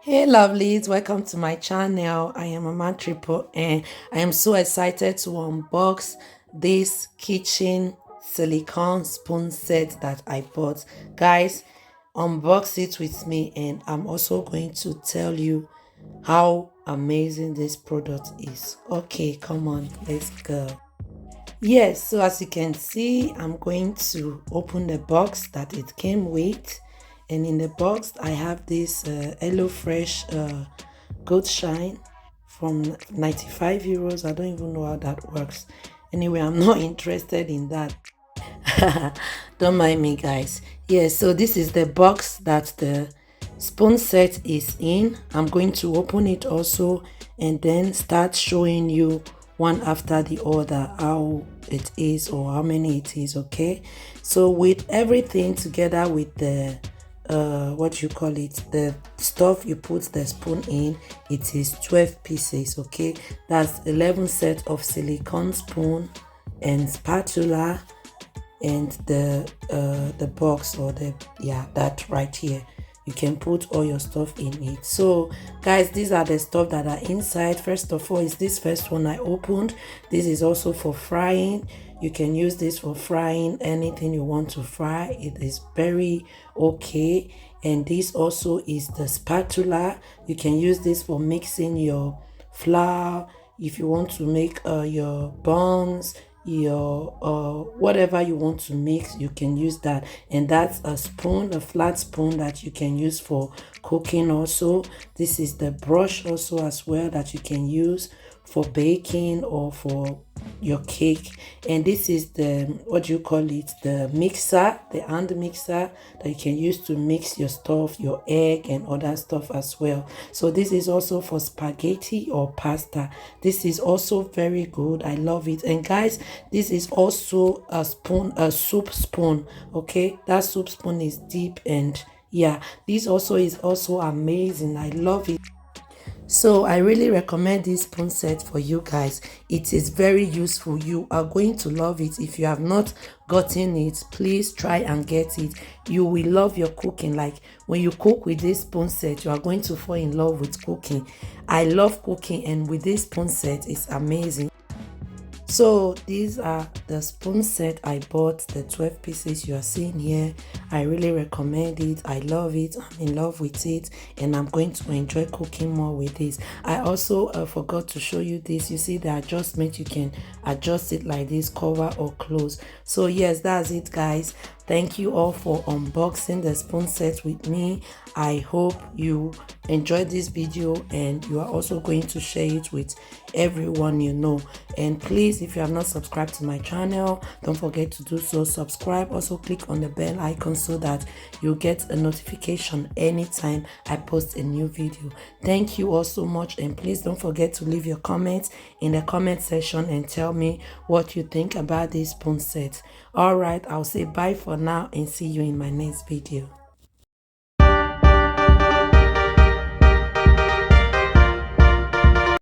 Hey lovelies, welcome to my channel. I am Mama Triple and I am so excited to unbox this kitchen silicone spoon set that I bought. Guys, unbox it with me and I'm also going to tell you how amazing this product is. Okay, come on, let's go. Yes, so as you can see, I'm going to open the box that it came with. And in the box, I have this Hello Fresh Goat Shine from 95 euros. I don't even know how that works. Anyway, I'm not interested in that. Don't mind me, guys. Yes, so this is the box that the spoon set is in. I'm going to open it also and then start showing you one after the other how it is or how many it is. Okay, so with everything together with the what you call it, the stuff you put the spoon in, it is 12 pieces. Okay, that's 11 set of silicone spoon and spatula and the box or the that right here. You can put all your stuff in it. So guys, these are the stuff that are inside. First of all is this first one I opened. This is also for frying. You can use this for frying anything you want to fry. It is very okay. And this also is the spatula. You can use this for mixing your flour if you want to make your buns, your whatever you want to mix. You can use that. And that's a spoon, a flat spoon that you can use for cooking also. This is the brush also as well that you can use for baking or for your cake. And this is the, what do you call it, the mixer, the hand mixer that you can use to mix your stuff, your egg and other stuff as well. So this is also for spaghetti or pasta. This is also very good. I love it. And guys, this is also a spoon, a soup spoon. Okay, that soup spoon is deep and yeah, this also is also amazing. I love it. So I really recommend this spoon set for you guys. It is very useful. You are going to love it. If you have not gotten it, please try and get it. You will love your cooking. Like when you cook with this spoon set, you are going to fall in love with cooking. I love cooking, and with this spoon set, it's amazing. So these are the spoon set I bought, the 12 pieces you are seeing here. I really recommend it. I love it. I'm in love with it and I'm going to enjoy cooking more with this. I also forgot to show you this. You see the adjustment, you can adjust it like this, cover or close. So yes, that's it guys. Thank you all for unboxing the spoon set with me. I hope you enjoyed this video and you are also going to share it with everyone you know. And please, if you have not subscribed to my channel, don't forget to do so. Subscribe. Also click on the bell icon so that you get a notification anytime I post a new video. Thank you all so much, and please don't forget to leave your comments in the comment section and tell me what you think about this spoon set. All right, I'll say bye for now and see you in my next video.